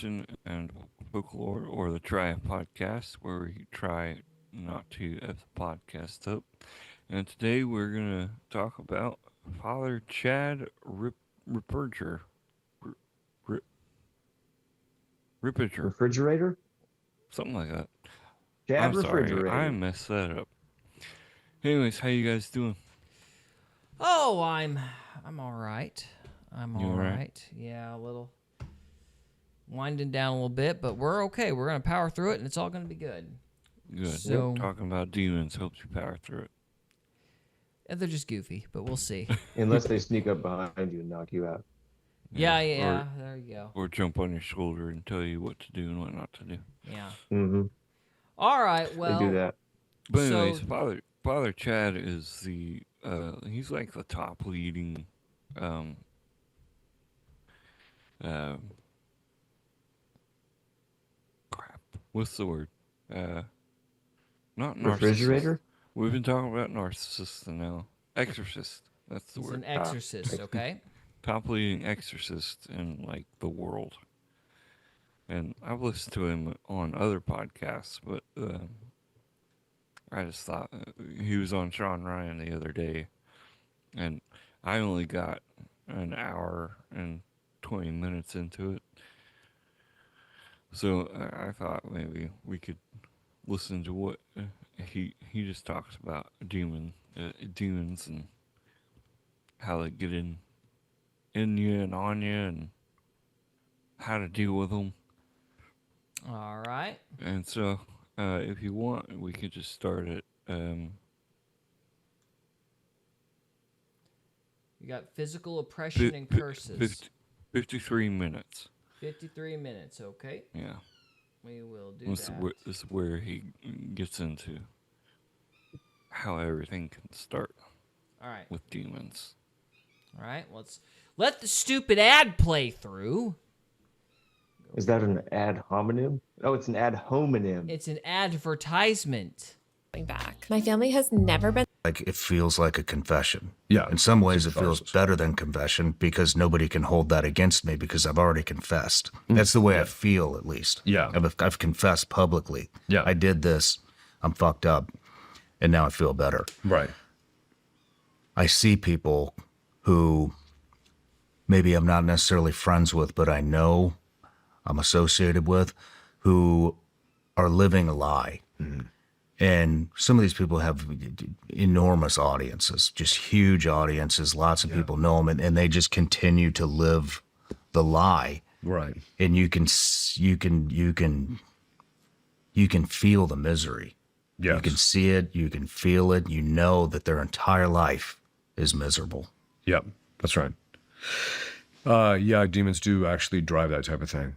Tradition and Folklore, or the Try podcast, where we try not to F the podcast up. And today we're going to talk about Father Chad Ripperger. Rip, Ripperger. Refrigerator? Something like that. Chad I'm sorry, Refrigerator. I messed that up. Anyways, how you guys doing? Oh, I'm all right. I'm You all all right? right. Yeah, a little winding down a little bit, but we're okay. We're gonna power through it, and it's all gonna be good. Good. So- Talking about demons helps you power through it. They're just goofy, but we'll see. Unless they sneak up behind you and knock you out. Yeah. There you go. Or jump on your shoulder and tell you what to do and what not to do. Yeah. Mm-hmm. All right. Well, They do that. But anyways, So- Father Chad is he's like the top leading crap. What's the word? Not narcissist. Refrigerator? We've been talking about narcissist and now exorcist. That's the he's word. an exorcist. Okay. Top leading exorcist in like the world. And I've listened to him on other podcasts, but I just thought he was on Shawn Ryan the other day, and I only got an hour and 20 minutes into it. So I thought maybe we could listen to what he just talks about demons and how they get in you and on you and how to deal with them. All right. And so, if you want, we could just start at You got physical oppression and curses. 53 minutes. 53 minutes. Okay. Yeah. We will do This that. is where he gets into how everything can start All right. with demons. All right. Let's let the stupid ad play through. Is that an ad hominem? Oh, it's an ad hominem. It's an advertisement. Back. My family has never been. Like it feels like a confession. Yeah. In some ways, it feels catharsis. better than confession because nobody can hold that against me because I've already confessed. That's the way I feel, at least. Yeah. I've confessed publicly. Yeah. I did this. I'm fucked up. And now I feel better. Right. I see people who maybe I'm not necessarily friends with, but I know I'm associated with, who are living a lie. And some of these people have enormous audiences, just huge audiences. Lots of people know them, and they just continue to live the lie. Right. And you can feel the misery. Yes. You can see it. You can feel it. You know that their entire life is miserable. Yep. That's right. Yeah, demons do actually drive that type of thing.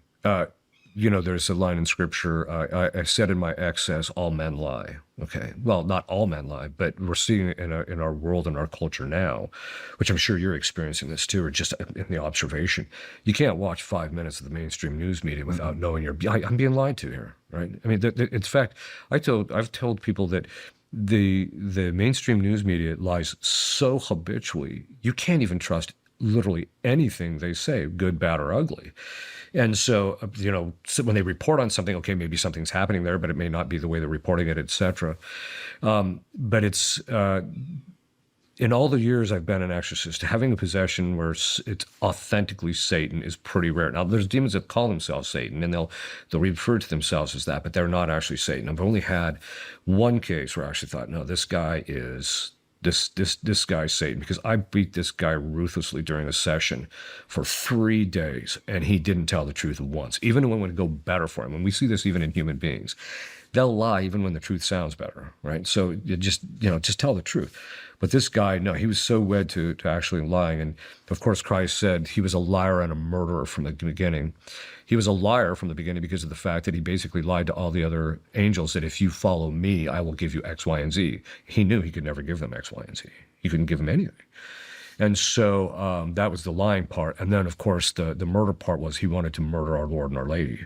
There's a line in scripture, I said in my excess, all men lie. Okay. Well, not all men lie, but we're seeing it in our world and our culture now, which I'm sure you're experiencing this too, or just in the observation. You can't watch 5 minutes of the mainstream news media without knowing I'm being lied to here, right? I mean, in fact, I've told people that the mainstream news media lies so habitually, you can't even trust literally anything they say, good, bad, or ugly. And so, so when they report on something, okay, maybe something's happening there, but it may not be the way they're reporting it, et cetera. But it's, in all the years I've been an exorcist, having a possession where it's authentically Satan is pretty rare. Now, there's demons that call themselves Satan, and they'll refer to themselves as that, but they're not actually Satan. I've only had one case where I actually thought, no, this guy is... This guy's Satan, because I beat this guy ruthlessly during a session for 3 days, and he didn't tell the truth once, even when it would go better for him. And we see this even in human beings. They'll lie even when the truth sounds better, right? So you just tell the truth. But this guy, no, he was so wed to actually lying. And of course, Christ said he was a liar and a murderer from the beginning. He was a liar from the beginning because of the fact that he basically lied to all the other angels that if you follow me, I will give you X, Y, and Z. He knew he could never give them X, Y, and Z. He couldn't give them anything. And so that was the lying part. And then, of course, the murder part was he wanted to murder our Lord and our Lady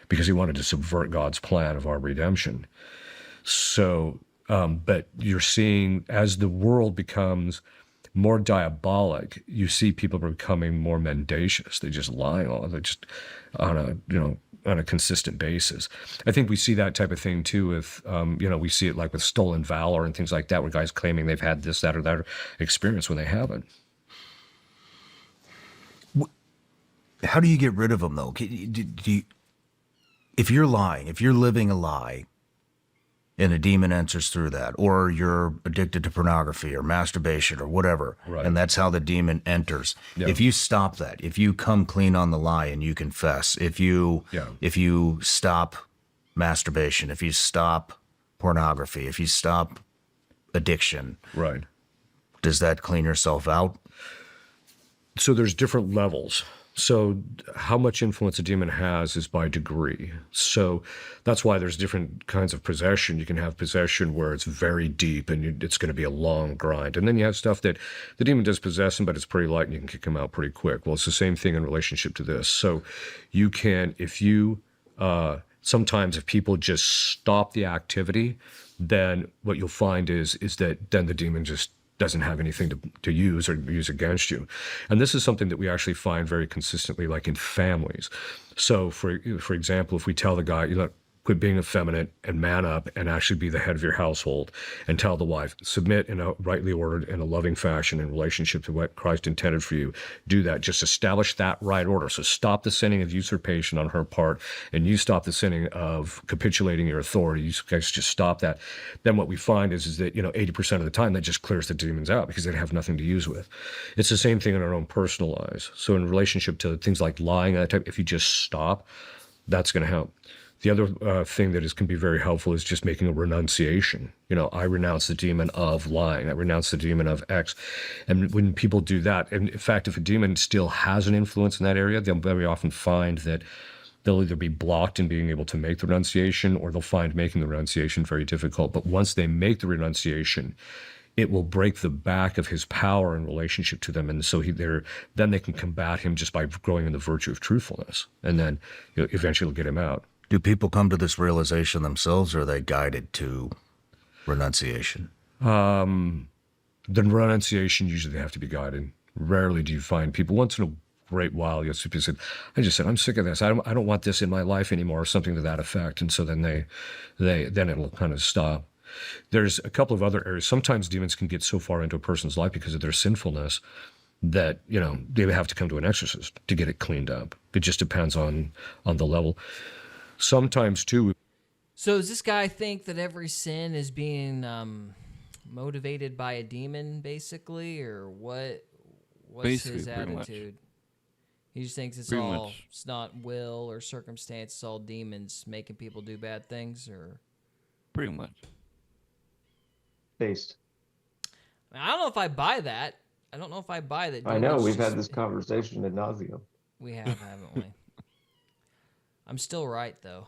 because he wanted to subvert God's plan of our redemption. So, but you're seeing as the world becomes more diabolic, you see people becoming more mendacious. They just lie they're just on a consistent basis. I think we see that type of thing too with, we see it like with stolen valor and things like that, where guys claiming they've had this, that, or that experience when they haven't. How do you get rid of them though? If you're lying, if you're living a lie, and a demon enters through that, or you're addicted to pornography or masturbation or whatever, Right. and that's how the demon enters. Yeah. If you stop that, if you come clean on the lie and you confess, if you stop masturbation, if you stop pornography, if you stop addiction, Right. does that clean yourself out? So there's different levels. So how much influence a demon has is by degree. So that's why there's different kinds of possession. You can have possession where it's very deep and it's going to be a long grind. And then you have stuff that the demon does possess him, but it's pretty light and you can kick him out pretty quick. Well, it's the same thing in relationship to this. So you can, sometimes if people just stop the activity, then what you'll find is that then the demon just doesn't have anything to use or use against you. And this is something that we actually find very consistently, like in families. So for example, if we tell the guy, quit being effeminate and man up and actually be the head of your household, and tell the wife, submit in a rightly ordered and a loving fashion in relationship to what Christ intended for you. Do that. Just establish that right order. So stop the sinning of usurpation on her part, and you stop the sinning of capitulating your authority. You guys just stop that. Then what we find is that 80% of the time that just clears the demons out because they have nothing to use with. It's the same thing in our own personal lives. So in relationship to things like lying and that type, if you just stop, that's going to help. The other thing that can be very helpful is just making a renunciation. I renounce the demon of lying. I renounce the demon of X. And when people do that, and in fact, if a demon still has an influence in that area, they'll very often find that they'll either be blocked in being able to make the renunciation, or they'll find making the renunciation very difficult. But once they make the renunciation, it will break the back of his power in relationship to them. And so then they can combat him just by growing in the virtue of truthfulness. And then eventually get him out. Do people come to this realization themselves, or are they guided to renunciation? The renunciation, usually they have to be guided. Rarely do you find people, once in a great while, you'll see people say, I'm sick of this. I don't want this in my life anymore, or something to that effect. And so then then it'll kind of stop. There's a couple of other areas. Sometimes demons can get so far into a person's life because of their sinfulness that, they have to come to an exorcist to get it cleaned up. It just depends on the level. Sometimes too. So does this guy think that every sin is being motivated by a demon, basically, or what's Basically, his pretty much. attitude? He just thinks it's Pretty all much. it's not will or circumstance, it's all demons making people do bad things, or Pretty much. Based. I don't know if I buy that. I don't know if I buy that. I know demons we've just- had this conversation ad nauseum. We have, haven't we? I'm still right though.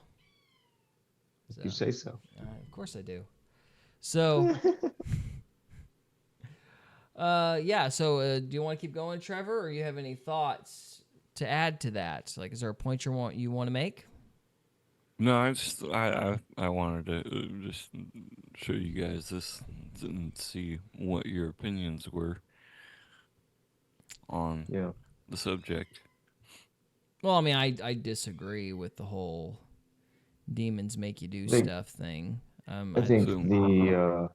If you say so. Of course I do. So, yeah. So, do you want to keep going, Trevor, or you have any thoughts to add to that? Like, is there a point you want to make? No, I wanted to just show you guys this and see what your opinions were on Yeah. the subject. Well, I mean, I disagree with the whole demons make you do Think- stuff thing. I think So-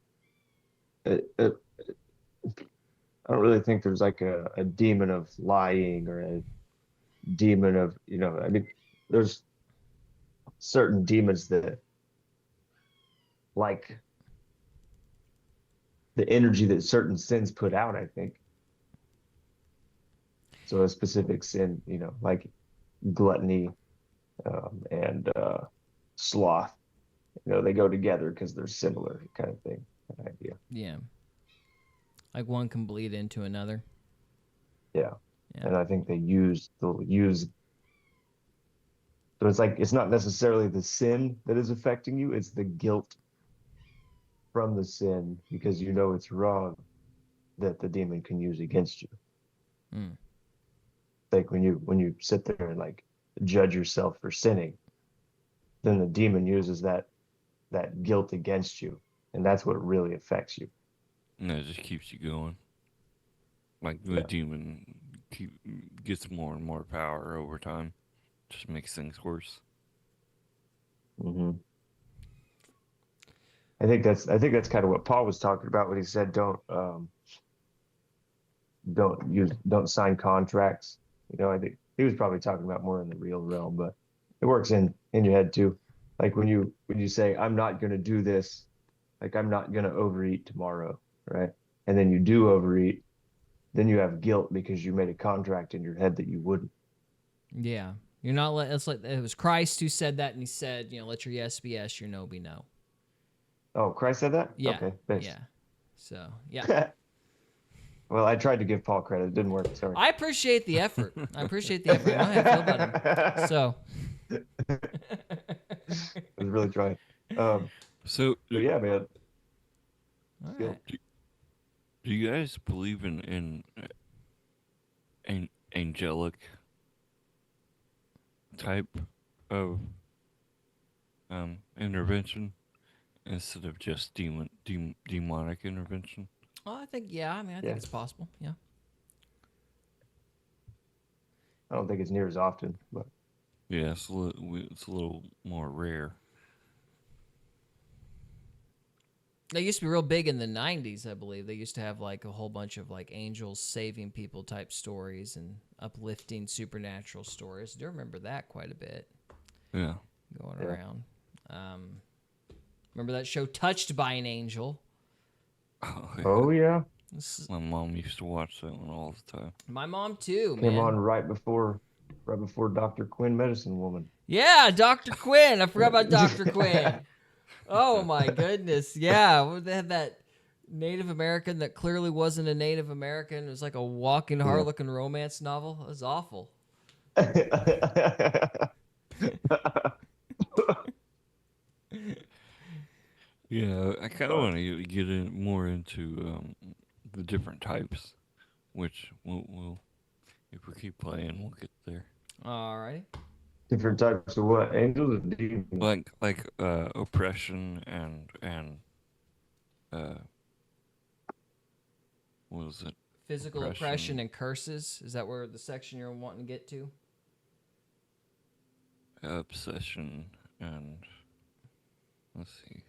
I don't really think there's like a demon of lying or a demon of, I mean, there's certain demons that like the energy that certain sins put out, I think. So a specific sin, like gluttony and sloth, they go together because they're similar kind of thing, that idea. yeah, like one can bleed into another. Yeah. Yeah. And I think they'll use so it's not necessarily the sin that is affecting you, it's the guilt from the sin because it's wrong that the demon can use against you. Mm. Like when you sit there and like judge yourself for sinning, then the demon uses that guilt against you, and that's what really affects you. And that just keeps you going. Like the Yeah. demon gets more and more power over time. Just makes things worse. Hmm. I think that's kind of what Paul was talking about when he said don't sign contracts. I think he was probably talking about more in the real realm, but it works in your head too. Like when you say I'm not going to do this, like I'm not going to overeat tomorrow, right? And then you do overeat, then you have guilt because you made a contract in your head that you wouldn't. Yeah. You're not let it's like it was Christ who said that, and he said, let your yes be yes, your no be no. Oh, Christ said that? Yeah. Okay, thanks. Yeah. So yeah. Well, I tried to give Paul credit. It didn't work. Sorry. I appreciate the effort. I appreciate the effort. I know how I feel about him. So I was really trying. So, But yeah, man. all Guilt. right. do you guys believe in angelic type of intervention instead of just demonic intervention? Well, I think I mean I think Yeah. it's possible. Yeah. I don't think it's near as often, but Yeah, it's a little more rare. They used to be real big in the 90s, I believe. They used to have like a whole bunch of like angels saving people type stories and uplifting supernatural stories. I do remember that quite a bit Yeah. going Yeah. around. Remember that show Touched by an Angel? Oh, yeah. oh yeah, My mom used to watch that one all the time. My mom too, came man. on right before Dr. Quinn, Medicine Woman. Yeah, Dr. Quinn. I forgot about Dr. Quinn. Oh my goodness. Yeah, they had that Native American that clearly wasn't a Native American. It was like a walking, hard-looking romance novel. It was awful. Yeah, I kind of want to get more into the different types, which we'll if we keep playing, we'll get there. All right. Different types of what? Angels and demons? Like oppression and what was it? Physical Oppression. oppression and curses. Is that where the section you're wanting to get to? Obsession and let's see.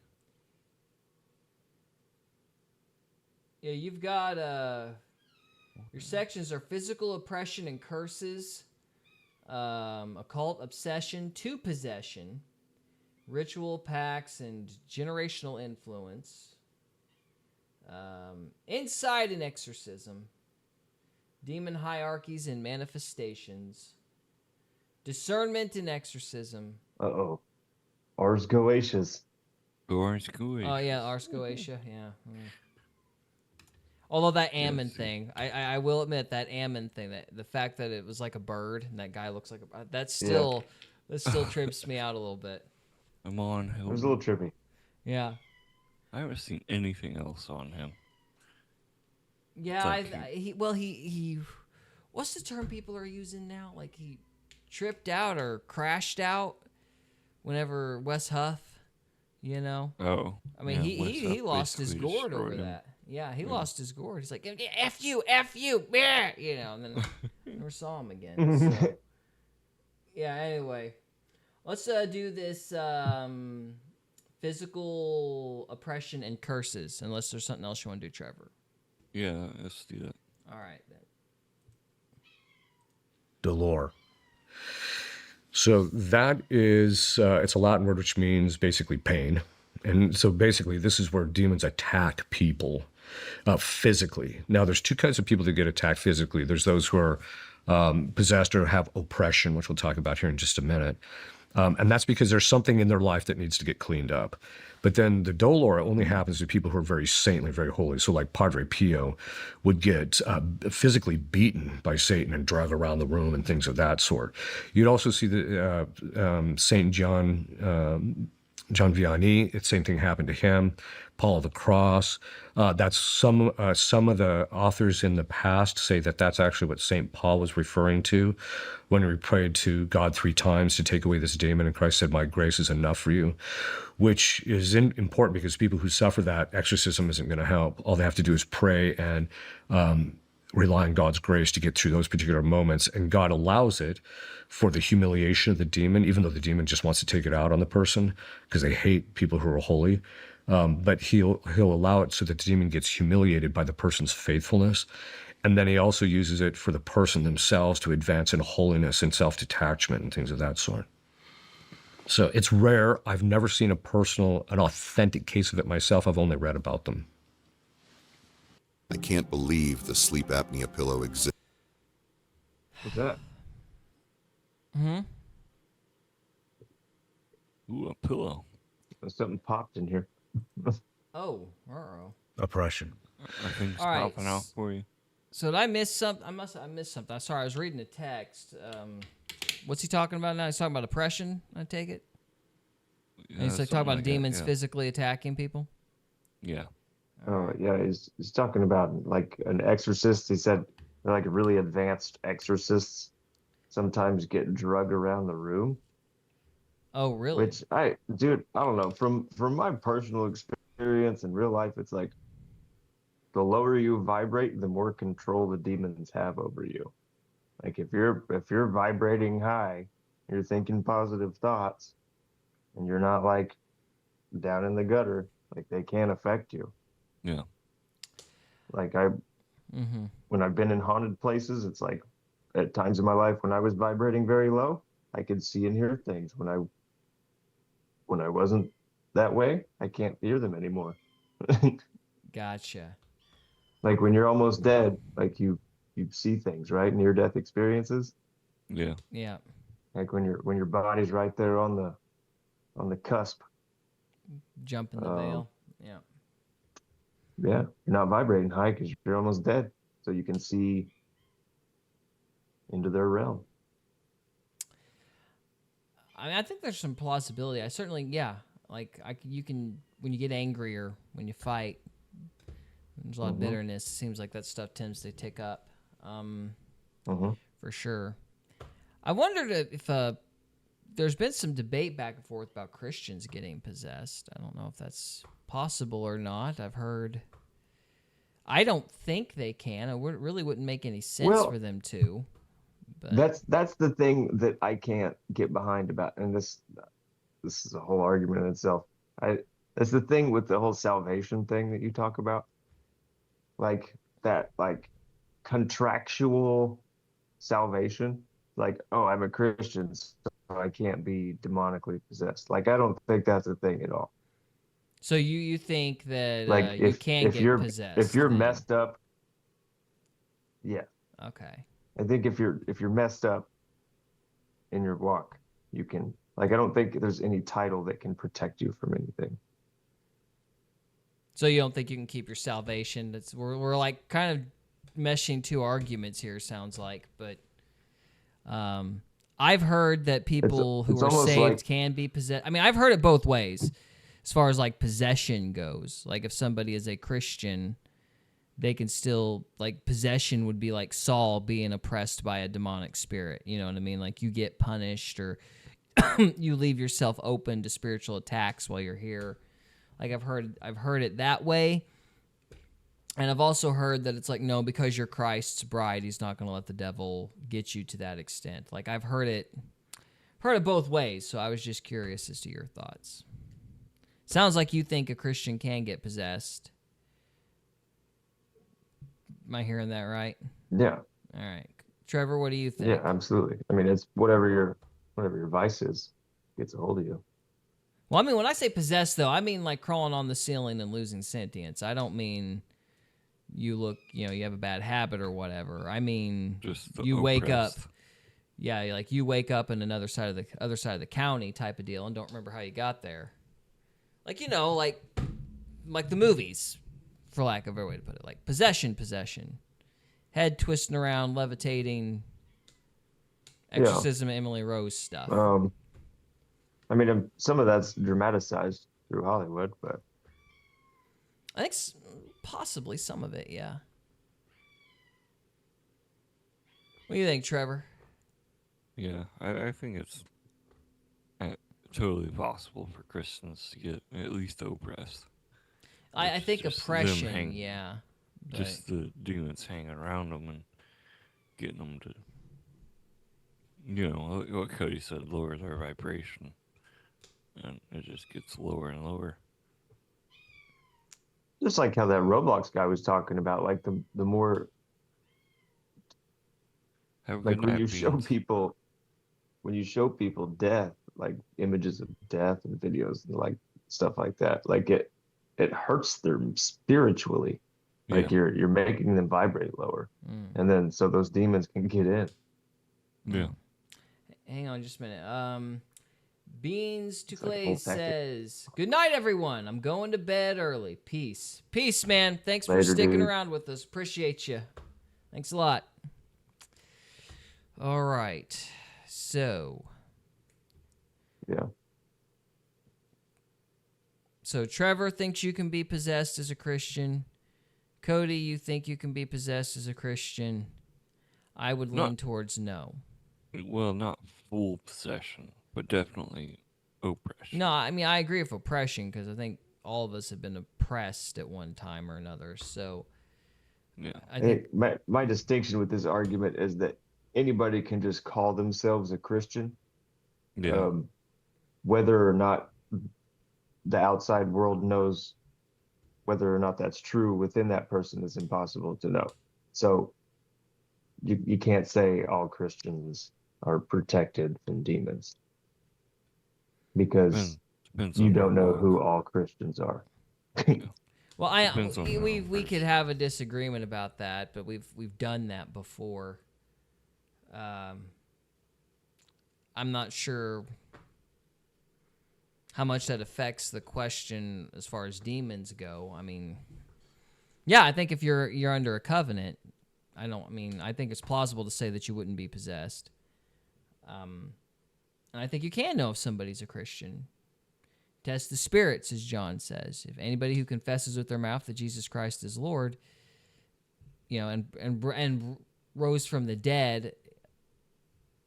Yeah, you've got your sections are physical oppression and curses, occult obsession to possession, ritual pacts and generational influence, insight and exorcism, demon hierarchies and manifestations, discernment and exorcism. Uh-oh. Ars Goetias. Orange Gooey. Oh yeah, Ars Goetia, yeah. Although that Ammon thing, I will admit that Ammon thing, that the fact that it was like a bird and that guy looks like a that still trips me out a little bit. I'm on It was a him. little trippy. Yeah. I haven't seen anything else on him. Yeah, It's like he what's the term people are using now? Like he tripped out or crashed out whenever Wes Huff, Oh, I mean, yeah, Wes he Huff lost his basically gourd over destroyed him. that. Yeah, he lost his gourd. He's like, F you, yeah, and then never saw him again. So, yeah, anyway, let's do this physical oppression and curses, unless there's something else you want to do, Trevor. Yeah, let's do that. All right, then. Dolor. So that is, it's a Latin word which means basically pain. And so basically, this is where demons attack people physically. Now, there's two kinds of people that get attacked physically. There's those who are possessed or have oppression, which we'll talk about here in just a minute. And that's because there's something in their life that needs to get cleaned up. But then the dolor only happens to people who are very saintly, very holy. So like Padre Pio would get physically beaten by Satan and drug around the room and things of that sort. You'd also see the Saint John Vianney, the same thing happened to him. Paul of the Cross. That's some of the authors in the past say that that's actually what St. Paul was referring to when he prayed to God 3 times to take away this demon, and Christ said, "My grace is enough for you," which is important because people who suffer that, exorcism isn't going to help. All they have to do is pray and rely on God's grace to get through those particular moments. And God allows it for the humiliation of the demon, even though the demon just wants to take it out on the person because they hate people who are holy. But he'll allow it so that the demon gets humiliated by the person's faithfulness. And then he also uses it for the person themselves to advance in holiness and self-detachment and things of that sort. So it's rare. I've never seen an authentic case of it myself. I've only read about them. I can't believe the sleep apnea pillow exists. What's that? Ooh, a pillow. Something popped in here. Oh, uh-oh. Oppression. I think it's All right. popping out for you. So did I miss something? I missed something. I'm sorry, I was reading the text. What's he talking about now? He's talking about oppression, I take it? And he's like talking about demons physically attacking people? Yeah. Oh yeah, he's talking about like an exorcist. He said like really advanced exorcists sometimes get drugged around the room. Oh, really? Which I don't know. From my personal experience in real life, it's like the lower you vibrate, the more control the demons have over you. Like if you're vibrating high, you're thinking positive thoughts, and you're not like down in the gutter, like they can't affect you. Yeah. Like when I've been in haunted places, it's like at times in my life when I was vibrating very low, I could see and hear things. When I wasn't that way, I can't hear them anymore. Gotcha. Like when you're almost dead, like you see things, right? Near death experiences. Yeah. Yeah. Like when your body's right there on the cusp. Jumping the veil. Yeah. Yeah, you're not vibrating high because you're almost dead, so you can see into their realm. I mean, I think there's some plausibility. I certainly, yeah. Like you can, when you get angry or when you fight, there's a lot of bitterness. It seems like that stuff tends to tick up, for sure. I wondered if there's been some debate back and forth about Christians getting possessed. I don't know if that's possible or not. I've heard. I don't think they can. It really wouldn't make any sense for them to. But That's the thing that I can't get behind about, and this is a whole argument in itself. That's the thing with the whole salvation thing that you talk about, like that, like contractual salvation. Like, oh, I'm a Christian, so I can't be demonically possessed. Like, I don't think that's a thing at all. so you think that Like, you can get you're possessed if you're then. messed up, yeah. Okay. I think if you're messed up in your walk, you can, like, I don't think there's any title that can protect you from anything. So you don't think you can keep your salvation? We're like kind of meshing two arguments here. Sounds like, but I've heard that people who it's are almost saved like- can be possessed. I mean, I've heard it both ways, as far as like possession goes. Like if somebody is a Christian, they can still, like, possession would be like Saul being oppressed by a demonic spirit. You know what I mean? Like you get punished or you leave yourself open to spiritual attacks while you're here. Like I've heard it that way. And I've also heard that it's like, no, because you're Christ's bride, he's not going to let the devil get you to that extent. Like I've heard it both ways. So I was just curious as to your thoughts. Sounds like you think a Christian can get possessed. Am I hearing that right? Yeah, All right. Trevor, what do you think? yeah, absolutely. I mean, it's whatever your vice is gets a hold of you. Well, I mean, when I say possessed, though, I mean like crawling on the ceiling and losing sentience. I don't mean you have a bad habit or whatever. I mean, Just you wake up. oppressed. Yeah, like you wake up in another side of the other side of the county type of deal and don't remember how you got there. Like, like the movies, for lack of a better way to put it. Like possession. Head twisting around, levitating, exorcism, Emily Rose stuff. I mean, some of that's dramatized through Hollywood, but I think possibly some of it, yeah. What do you think, Trevor? Yeah, I think it's totally possible for Christians to get at least oppressed. I It's think just them oppression, hanging. yeah. just the demons hanging around them and getting them to, what Cody said, lower their vibration. And it just gets lower and lower. Just like how that Roblox guy was talking about, like the more, Have a like good when night, you show Beans. people, when you show people death, like images of death and videos and like stuff like that, like it hurts them spiritually. Like Yeah. you're making them vibrate lower, and then so those demons can get in. Yeah. Hang on just a minute. Beans to It's like a Clay whole tactic. says, "Good night, everyone. I'm going to bed early. Peace. Peace, man. Thanks for Later, sticking dude. around with us. Appreciate you. Thanks a lot." All right. So Yeah. Trevor thinks you can be possessed as a Christian. Cody, you think you can be possessed as a Christian. I would lean towards no. Well, not full possession, but definitely oppression. No, I mean, I agree with oppression because I think all of us have been oppressed at one time or another. So Yeah. I think, My distinction with this argument is that anybody can just call themselves a Christian, Yeah. whether or not the outside world knows whether or not that's true within that person is impossible to know. So you can't say all Christians are protected from demons because Depends you on don't your know walk. who all Christians are. well, Depends on we could have a disagreement about that, but we've done that before. I'm not sure how much that affects the question as far as demons go. I mean, yeah, I think if you're under a covenant, I think it's plausible to say that you wouldn't be possessed. And I think you can know if somebody's a Christian. Test the spirits, as John says. If anybody who confesses with their mouth that Jesus Christ is Lord, and rose from the dead,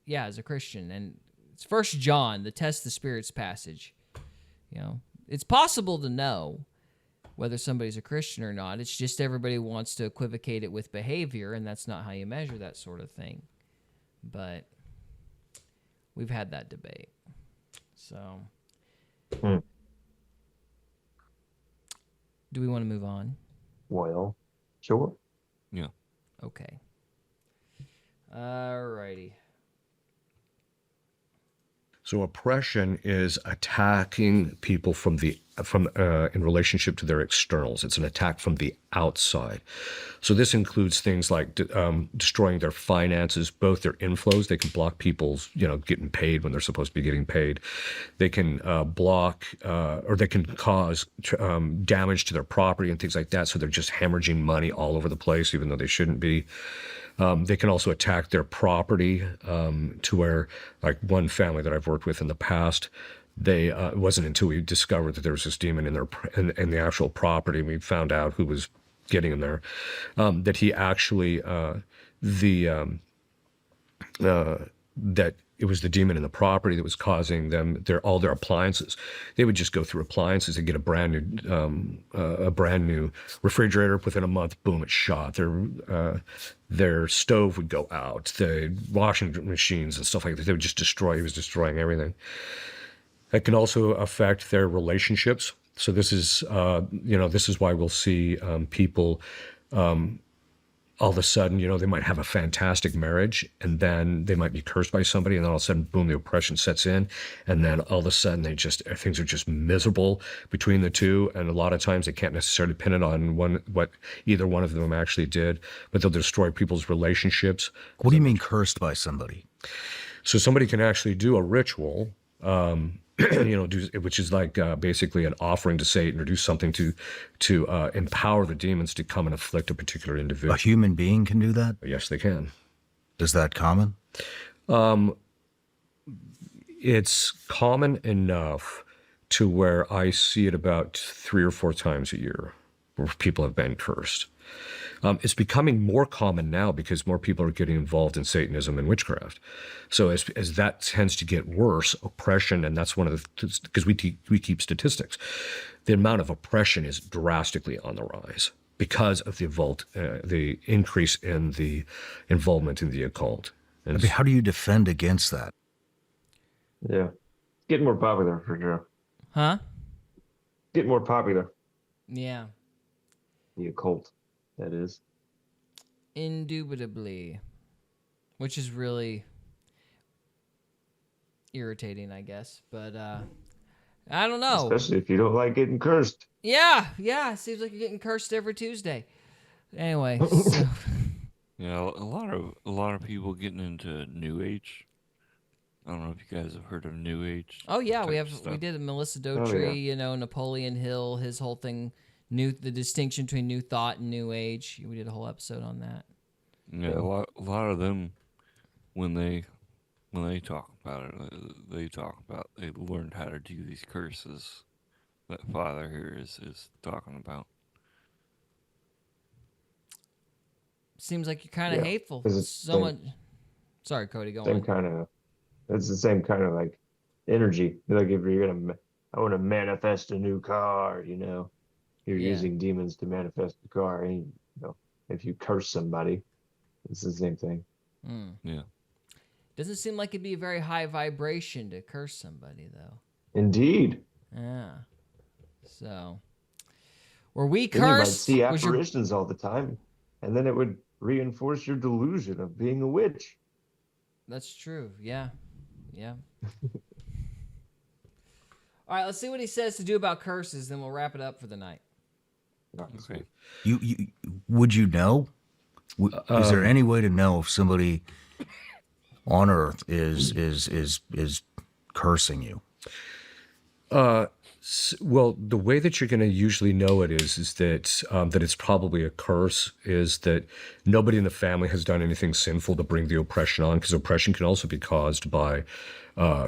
yeah, is a Christian. And it's 1 John, the test the spirits passage. It's possible to know whether somebody's a Christian or not. It's just everybody wants to equivocate it with behavior, and that's not how you measure that sort of thing. But we've had that debate. So, do we want to move on? Well, sure. Yeah. Okay. Alrighty. So oppression is attacking people from in relationship to their externals. It's an attack from the outside. So this includes things like destroying their finances, both their inflows. They can block people's, getting paid when they're supposed to be getting paid. They can block or they can cause damage to their property and things like that. So they're just hemorrhaging money all over the place, even though they shouldn't be. They can also attack their property to where, like one family that I've worked with in the past, it wasn't until we discovered that there was this demon in the actual property, and we found out who was getting in there, that he actually, that it was the demon in the property that was causing them all their appliances. They would just go through appliances and get a brand new refrigerator. Within a month, boom, it's shot. Their stove would go out. The washing machines and stuff like that, they would just destroy. He was destroying everything. It can also affect their relationships. So this is why we'll see people all of a sudden, they might have a fantastic marriage, and then they might be cursed by somebody, and then all of a sudden, boom, the oppression sets in, and then all of a sudden things are just miserable between the two, and a lot of times they can't necessarily pin it on what either one of them actually did, but they'll destroy people's relationships. What do you mean cursed by somebody? So somebody can actually do a ritual, which is like basically an offering to Satan, or do something to empower the demons to come and afflict a particular individual. A human being can do that? Yes, they can. Is that common? It's common enough to where I see it about 3 or 4 times a year where people have been cursed. It's becoming more common now because more people are getting involved in Satanism and witchcraft. So as that tends to get worse, oppression, and that's one of the, because we keep statistics, the amount of oppression is drastically on the rise. because of the increase in the involvement in the occult. I mean, how do you defend against that? Yeah. Getting more popular for sure. Huh? Getting more popular. Yeah. The occult, that is. Indubitably. Which is really irritating, I guess. But I don't know. Especially if you don't like getting cursed. Yeah. Seems like you're getting cursed every Tuesday. Anyway, so Yeah, a lot of people getting into New Age. I don't know if you guys have heard of New Age. oh yeah, type we stuff. did Melissa yeah. Dotree, you know, Napoleon Hill, his whole thing, the distinction between New Thought and New Age. We did a whole episode on that. Yeah, a lot of them when they talk about it, they talk about they learned how to do these curses that Father here is talking about. Seems like you're kind of Yeah, hateful. 'cause it's Someone, sorry, Cody, go Same on. kind of, it's the same kind of like energy. Like if you're gonna, I want to manifest a new car, you know, you're Yeah. using demons to manifest the car. And, you know, if you curse somebody, it's the same thing. Mm. Yeah. Doesn't seem like it'd be a very high vibration to curse somebody, though. Indeed. Yeah. So, were we Then you might cursed? see Was your- apparitions all the time, and then it would reinforce your delusion of being a witch. That's true. Yeah. All right, let's see what he says to do about curses, then we'll wrap it up for the night. Okay. You would you know? Is there any way to know if somebody on Earth is cursing you? Well, the way that you're going to usually know it is that that it's probably a curse is that nobody in the family has done anything sinful to bring the oppression on, because oppression can also be caused by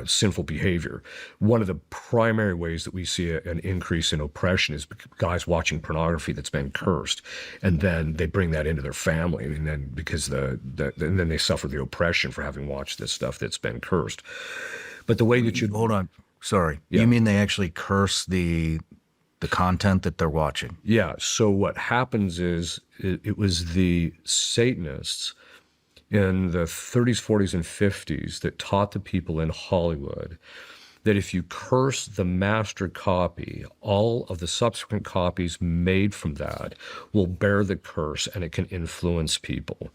sinful behavior. One of the primary ways that we see an increase in oppression is guys watching pornography that's been cursed, and then they bring that into their family, and then because and then they suffer the oppression for having watched this stuff that's been cursed. But the way that you Hold on. Sorry. Yeah. You mean they actually curse the content that they're watching? Yeah. So what happens is it was the Satanists in the 30s, 40s, and 50s that taught the people in Hollywood that if you curse the master copy, all of the subsequent copies made from that will bear the curse and it can influence people.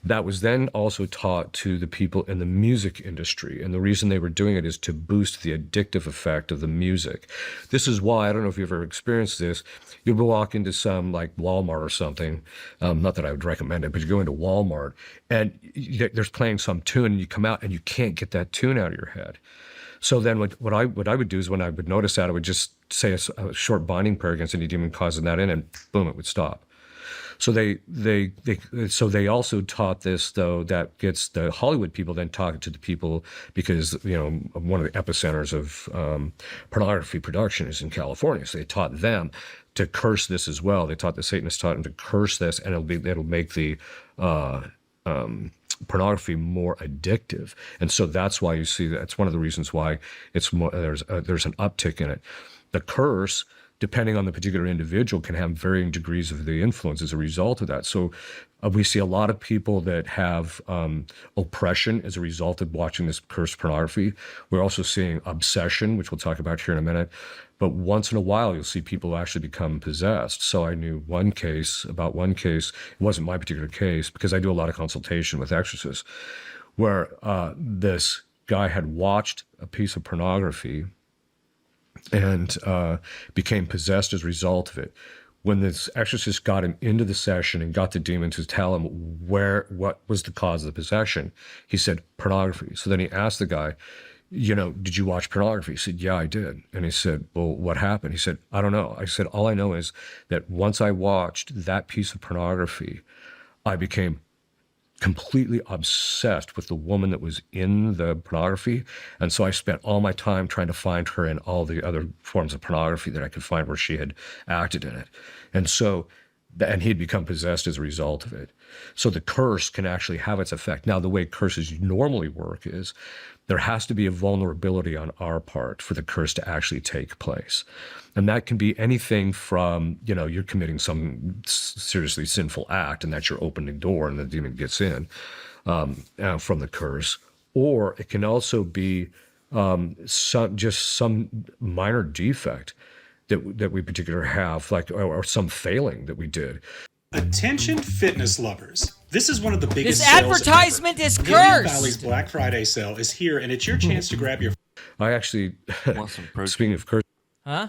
That was then also taught to the people in the music industry. And the reason they were doing it is to boost the addictive effect of the music. This is why, I don't know if you've ever experienced this, you'll walk into some like Walmart or something, not that I would recommend it, but you go into Walmart and there's playing some tune and you come out and you can't get that tune out of your head. So then what I would do is when I would notice that, I would just say a short binding prayer against any demon causing that in, and boom, it would stop. So they also taught this, though, that gets the Hollywood people then talking to the people, because, you know, one of the epicenters of pornography production is in California. So they taught them to curse this as well. They taught the Satanists taught them to curse this, and it'll make the pornography more addictive. And so that's why you see that's one of the reasons why it's more, there's an uptick in it. The curse, depending on the particular individual, can have varying degrees of the influence as a result of that. So we see a lot of people that have oppression as a result of watching this cursed pornography. We're also seeing obsession, which we'll talk about here in a minute. But once in a while, you'll see people actually become possessed. So I knew one case, it wasn't my particular case, because I do a lot of consultation with exorcists, where this guy had watched a piece of pornography and became possessed as a result of it. When this exorcist got him into the session and got the demon to tell him what was the cause of the possession, he said pornography. So then he asked the guy, you know, did you watch pornography? He said, yeah, I did. And he said, well, what happened? He said, I don't know. I said, all I know is that once I watched that piece of pornography, I became completely obsessed with the woman that was in the pornography. And so I spent all my time trying to find her in all the other forms of pornography that I could find where she had acted in it. And so and he'd become possessed as a result of it. So the curse can actually have its effect. Now, the way curses normally work is there has to be a vulnerability on our part for the curse to actually take place. And that can be anything from, you're committing some seriously sinful act, and that's your opening door, and the demon gets in from the curse. Or it can also be some minor defect that we particularly have, like or some failing that we did. Attention fitness lovers. This is one of the biggest This advertisement is Lillian Valley's cursed. Black Friday sale is here, and it's your chance to grab your... I actually, Want some protein? speaking of curse, Huh?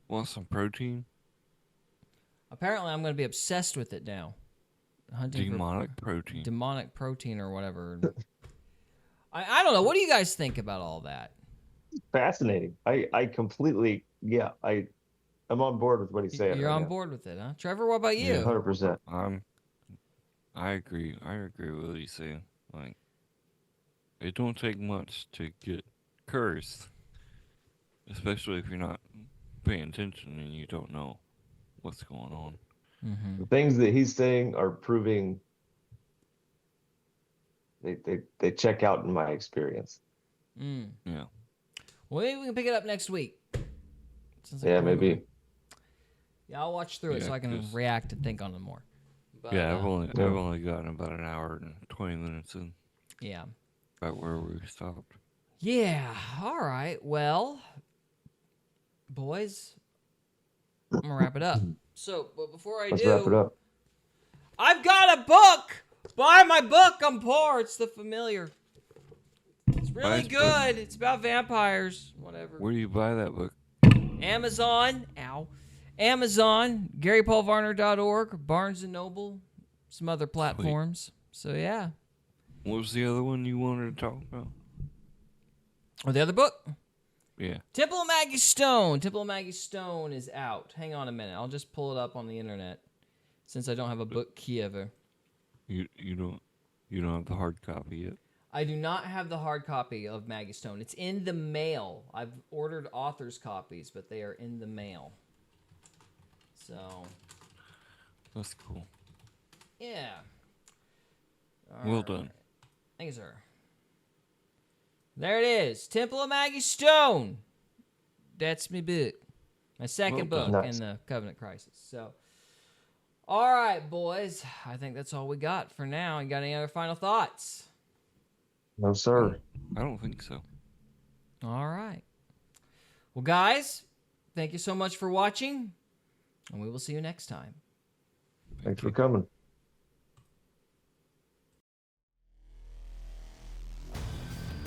Want some protein? Apparently, I'm going to be obsessed with it now. Hunting Demonic protein. demonic protein or whatever. I don't know. What do you guys think about all that? Fascinating. I completely, I'm on board with what he's saying. You're right on now. board with it, huh? Trevor, what about you? 100%. I agree. I agree with what he's saying. Like, it don't take much to get cursed, especially if you're not paying attention and you don't know what's going on. Mm-hmm. The things that he's saying are proving they check out in my experience. Mm. Yeah. Well, maybe we can pick it up next week. Since I Yeah, can remember. maybe. Yeah, I'll watch through it Yeah, so I can 'cause- react and think on it more. But, Yeah, I've Yeah. only gotten about an hour and 20 minutes in, yeah. about where we stopped. Yeah. All right. Well, boys, I'm gonna wrap it up. So, but before I Let's do, wrap it up. I've got a book. Buy my book. I'm poor. It's The Familiar. It's really Nice book. good. It's about vampires. Whatever. Where do you buy that book? Amazon. Ow. Amazon. GaryPaulVarner.org. Barnes and Noble. Some other platforms. So yeah. What was the other one you wanted to talk about? Or the other book. Yeah. Temple of Maggie Stone. Temple of Maggie Stone is out. Hang on a minute. I'll just pull it up on the internet since I don't have a book key ever. You don't have the hard copy yet. I do not have the hard copy of Maggie Stone. It's in the mail. I've ordered author's copies, but they are in the mail. So, That's cool. yeah. Well Alright. done. Thank you, sir. There it is. Temple of Maggie Stone. That's my book. My second Well book done. in the Covenant Crisis. So, all right, boys. I think that's all we got for now. You got any other final thoughts? No, sir. I don't think so. All right. Well, guys, thank you so much for watching, and we will see you next time. Thanks for coming.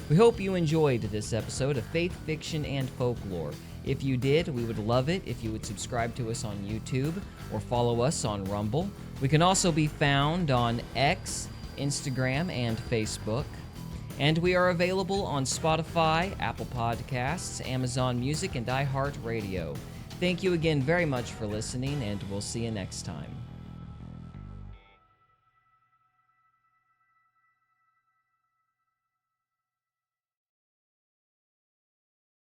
We hope you enjoyed this episode of Faith, Fiction, and Folklore. If you did, we would love it if you would subscribe to us on YouTube or follow us on Rumble. We can also be found on X, Instagram, and Facebook. And we are available on Spotify, Apple Podcasts, Amazon Music, and iHeartRadio. Thank you again very much for listening, and we'll see you next time.